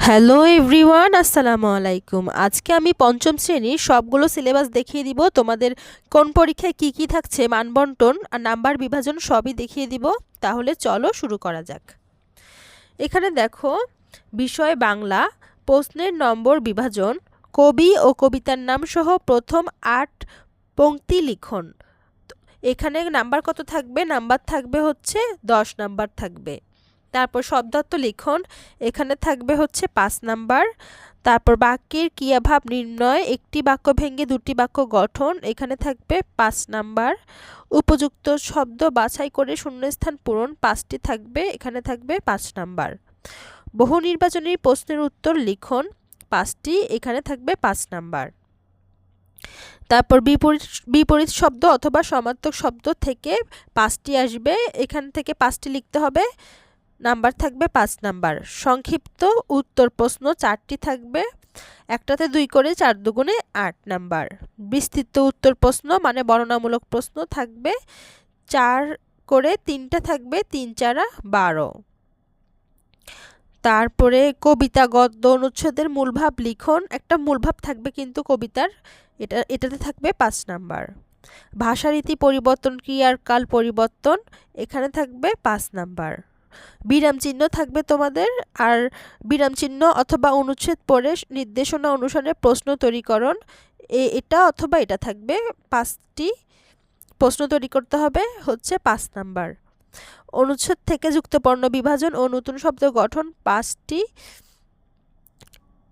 Hello everyone, আসসালামু আলাইকুম। আজকে আমি পঞ্চম শ্রেণীর সবগুলো সিলেবাস দেখিয়ে দিব। তোমাদের কোন পরীক্ষায় কি কি থাকছে, মানবন্টন আর নাম্বার বিভাজন সবই দেখিয়ে দিব। তাহলে চলো শুরু করা যাক। এখানে দেখো, বিষয় বাংলা, প্রশ্নের নম্বর বিভাজন, কবি ও কবিতার নাম সহ প্রথম ৮ পংক্তি লিখন। এখানে নাম্বার কত থাকবে? নাম্বার থাকবে হচ্ছে 10 নাম্বার থাকবে। তারপর শব্দার্থ লিখন, এখানে থাকবে হচ্ছে 5 নাম্বার। তারপর বাক্যের ক্রিয়াভাব নির্ণয়, একটি বাক্য ভেঙে দুটি বাক্য গঠন, এখানে থাকবে 5 নাম্বার। উপযুক্ত শব্দ বাছাই করে শূন্যস্থান পূরণ 5টি থাকবে, এখানে থাকবে 5 নাম্বার। বহু নির্বাচনী প্রশ্নের উত্তর লিখন 5টি, এখানে থাকবে 5 নাম্বার। তারপর বিপরীত শব্দ অথবা সমার্থক শব্দ থেকে 5টি আসবে, এখান থেকে 5টি লিখতে হবে, নাম্বার থাকবে 5 নাম্বার। সংক্ষিপ্ত উত্তর প্রশ্ন 4টি থাকবে, একটাতে 2 করে 4 দুগুণে 8 নাম্বার। বিস্তৃত উত্তর প্রশ্ন মানে বর্ণনামূলক প্রশ্ন থাকবে 4 করে, 3টা থাকবে, 3 4 12। তারপরে কবিতা, গদ্য, অনুচ্ছেদের মূলভাব লিখন, একটা মূলভাব থাকবে কিন্তু কবিতার, এটাতে থাকবে 5 নাম্বার। ভাষারীতি পরিবর্তন, ক্রিয়ার কাল পরিবর্তন, এখানে থাকবে 5 নাম্বার। বিরাম চিহ্ন থাকবে তোমাদের, আর বিরাম চিহ্ন অথবা অনুচ্ছেদ পড়ে নির্দেশনা অনুসারে প্রশ্ন তৈরিকরণ, এটা অথবা এটা থাকবে। 5টি প্রশ্ন তৈরি করতে হবে, হচ্ছে 5 নাম্বার। অনুচ্ছেদ থেকে যুক্তবর্ণ বিভাজন ও নতুন শব্দ গঠন 5টি,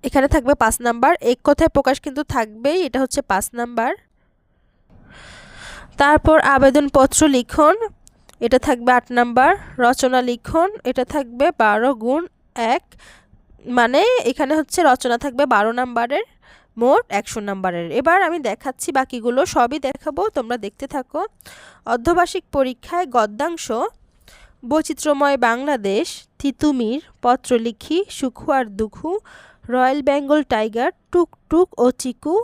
এখানে থাকবে 5 নাম্বার। এক কথায় প্রকাশ কিন্তু থাকবেই, এটা হচ্ছে 5 নাম্বার। তারপর আবেদনপত্র লিখন, এটা থাকবে 8 নাম্বার। রচনা লিখন, এটা থাকবে 12 গুণ 1, মানে এখানে হচ্ছে রচনা থাকবে 12 নাম্বারের, মোট 100 নাম্বারের। এবার আমি দেখাচ্ছি বাকিগুলো, সবই দেখাবো, তোমরা দেখতে থাকো। অর্ধবার্ষিক পরীক্ষায় গদ্যাংশ, বৈচিত্র্যময় বাংলাদেশ, তিতুমির, পত্রলিখি, সুখু আর দুখু, রয়্যাল বেঙ্গল টাইগার, টুকটুক ও চিকু,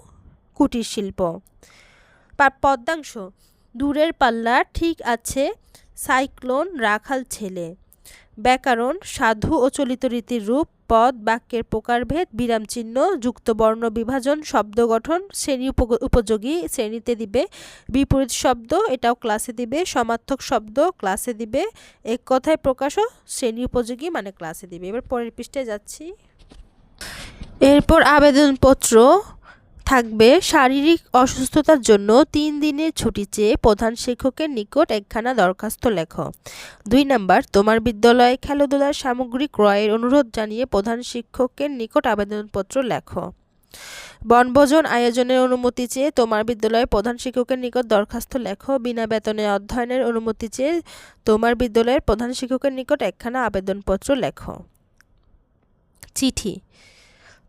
কুটির শিল্প। পদ্যাংশ, দূরের পাল্লা, ঠিক আছে, সাইক্লোন, রাখাল ছেলে। ব্যাকরণ, সাধু ও চলিত রীতির রূপ, পদ, বাক্যের প্রকারভেদ, বিরাম চিহ্ন, যুক্তবর্ণ বিভাজন, শব্দ গঠন, শ্রেণী উপযোগী, শ্রেণীতে দিবে। বিপরীত শব্দ, এটাও ক্লাসে দিবে। সমার্থক শব্দ ক্লাসে দিবে। এক কথায় প্রকাশও শ্রেণী উপযোগী, মানে ক্লাসে দিবে। এবার পরের পৃষ্ঠায় যাচ্ছি। এরপর আবেদনপত্র থাকবে, শারীরিক অসুস্থতার জন্য 3 দিনের ছুটি চেয়ে প্রধান শিক্ষকের নিকট একখানা দরখাস্ত লেখো। 2 নাম্বার, তোমার বিদ্যালয়ে খেলাধুলার সামগ্রী ক্রয়ের অনুরোধ জানিয়ে প্রধান শিক্ষকের নিকট আবেদনপত্র লেখো। বনভোজন আয়োজনের অনুমতি চেয়ে তোমার বিদ্যালয়ে প্রধান শিক্ষকের নিকট দরখাস্ত লেখো। বিনা বেতনে অধ্যয়নের অনুমতি চেয়ে তোমার বিদ্যালয়ের প্রধান শিক্ষকের নিকট একখানা আবেদনপত্র লেখো। চিঠি,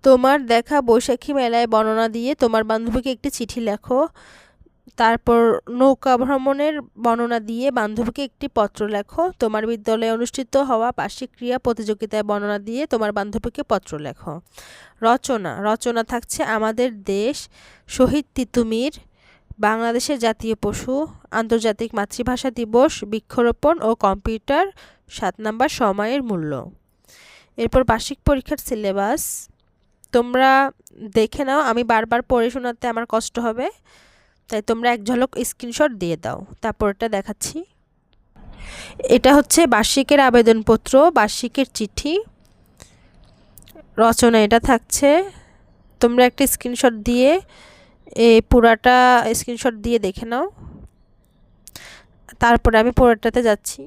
তোমার দেখা বৈশাখী মেলায় বর্ণনা দিয়ে তোমার বান্ধবীকে একটি চিঠি লেখো। তারপর নৌকা ভ্রমণের বর্ণনা দিয়ে বান্ধবীকে একটি পত্র লেখো। তোমার বিদ্যালয়ে অনুষ্ঠিত হওয়া বার্ষিক ক্রীড়া প্রতিযোগিতায় বর্ণনা দিয়ে তোমার বান্ধবীকে পত্র লেখো। রচনা থাকছে আমাদের দেশ, শহীদ তিতুমির, বাংলাদেশের জাতীয় পশু, আন্তর্জাতিক মাতৃভাষা দিবস, বৃক্ষরোপণ ও কম্পিউটার। 7 নাম্বার, সময়ের মূল্য। এরপর বার্ষিক পরীক্ষার সিলেবাস তোমরা দেখে নাও, আমি বারবার পড়ে শোনাতে আমার কষ্ট হবে, তাই তোমরা এক ঝলক স্ক্রিনশট দিয়ে দাও। তারপরটা দেখাচ্ছি। এটা হচ্ছে বার্ষিকের আবেদনপত্র, বার্ষিকের চিঠি, রচনা এটা থাকছে। তোমরা একটা স্ক্রিনশট দিয়ে পুরাটা স্ক্রিনশট দিয়ে দেখে নাও। তারপরে আমি পরেরটাতে যাচ্ছি।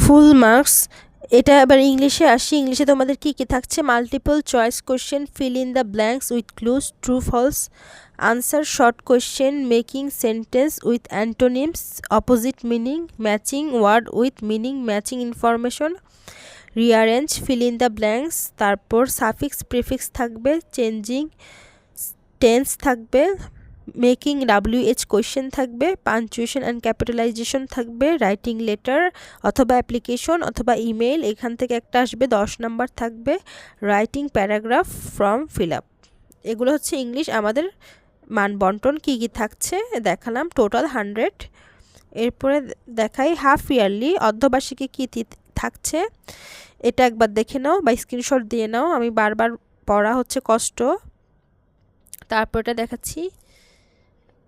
ফুল মার্কস, এটা এবার ইংলিশে আসি। ইংলিশে তোমাদের কি কি থাকছে? Multiple choice question, fill in the blanks with clues, true false, answer short question, making sentence with antonyms, opposite meaning, matching word with meaning, matching information, rearrange, fill in the blanks. তারপর suffix prefix থাকবে, changing tense থাকবে, making WH question থাকবে, punctuation and capitalisation থাকবে, writing letter অথবা application অথবা email, এখান থেকে একটা আসবে 10 নাম্বার থাকবে, writing paragraph from fill up. এগুলো হচ্ছে ইংলিশ। আমাদের মান বন্টন কী কী থাকছে দেখালাম, টোটাল 100। এরপরে দেখাই হাফ ইয়ারলি, অর্ধবার্ষিকী থাকছে এটা একবার দেখে নাও বা স্ক্রিনশট দিয়ে নাও। আমি বারবার পড়া হচ্ছে কষ্ট। তারপর এটা দেখাচ্ছি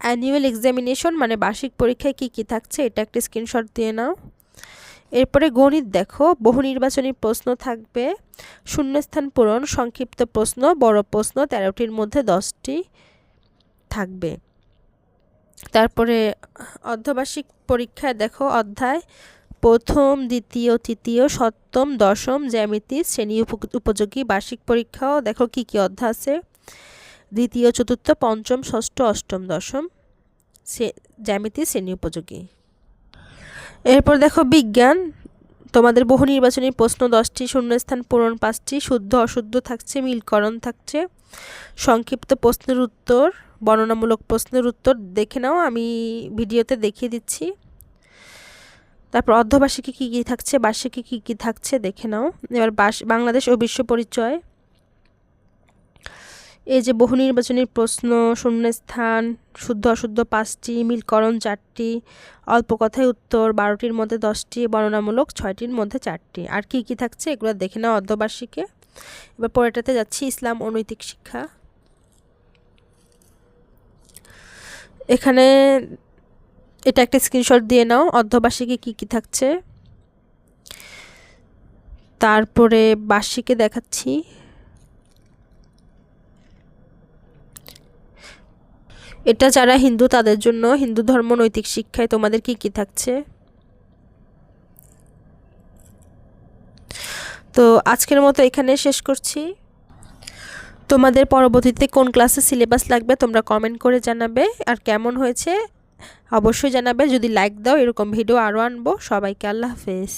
অ্যানুয়াল এক্সামিনেশন মানে বার্ষিক পরীক্ষায় কি কি থাকছে, এটা একটা স্ক্রিনশট দিয়ে নাও। এরপরে গণিত দেখো, বহু নির্বাচনী প্রশ্ন থাকবে, শূন্যস্থান পূরণ, সংক্ষিপ্ত প্রশ্ন, বড় প্রশ্ন 13টির মধ্যে 10টি থাকবে। তারপরে অর্ধবার্ষিক পরীক্ষায় দেখো অধ্যায় প্রথম, দ্বিতীয়, তৃতীয়, সপ্তম, দশম জ্যামিতি শ্রেণী উপযোগী। বার্ষিক পরীক্ষাও দেখো কি কি অধ্যায় আছে, দ্বিতীয়, চতুর্থ, পঞ্চম, ষষ্ঠ, অষ্টম, দশম জ্যামিতি শ্রেণী উপযোগী। এরপর দেখো বিজ্ঞান, তোমাদের বহু নির্বাচনী প্রশ্ন 10টি, শূন্যস্থান পূরণ 5টি, শুদ্ধ অশুদ্ধ থাকছে, মিলকরণ থাকছে, সংক্ষিপ্ত প্রশ্নের উত্তর, বর্ণনামূলক প্রশ্নের উত্তর দেখে নাও, আমি ভিডিওতে দেখিয়ে দিচ্ছি। তারপর অর্ধবার্ষিকী কী কী থাকছে, বার্ষিকী কী কী থাকছে দেখে নাও। এবার বাংলাদেশ ও বিশ্ব পরিচয়, এই যে বহু নির্বাচনী প্রশ্ন, শূন্যস্থান, শুদ্ধ অশুদ্ধ 5টি, মিলকরণ 4টি, অল্প কথায় উত্তর 12টির মধ্যে 10টি, বর্ণনামূলক 6টির মধ্যে 4টি। আর কি কি থাকছে এগুলো দেখে নাও অর্ধবার্ষিকে। এবার পরেরটাতে যাচ্ছি, ইসলাম ও নৈতিক শিক্ষা। এখানে এটা একটা স্ক্রিনশট দিয়ে নাও, অর্ধবার্ষিকে কি কি থাকছে। তারপরে বার্ষিকে দেখাচ্ছি, এটা যারা হিন্দু তাদের জন্য, হিন্দু ধর্ম নৈতিক শিক্ষায় তোমাদের কি কি থাকছে। তো আজকের মতো এখানে শেষ করছি। তোমাদের পরবর্তীতে কোন ক্লাসে সিলেবাস লাগবে তোমরা কমেন্ট করে জানাবে, আর কেমন হয়েছে অবশ্যই জানাবে। যদি লাইক দাও এরকম ভিডিও আরও আনবো। সবাইকে আল্লাহ হাফেজ।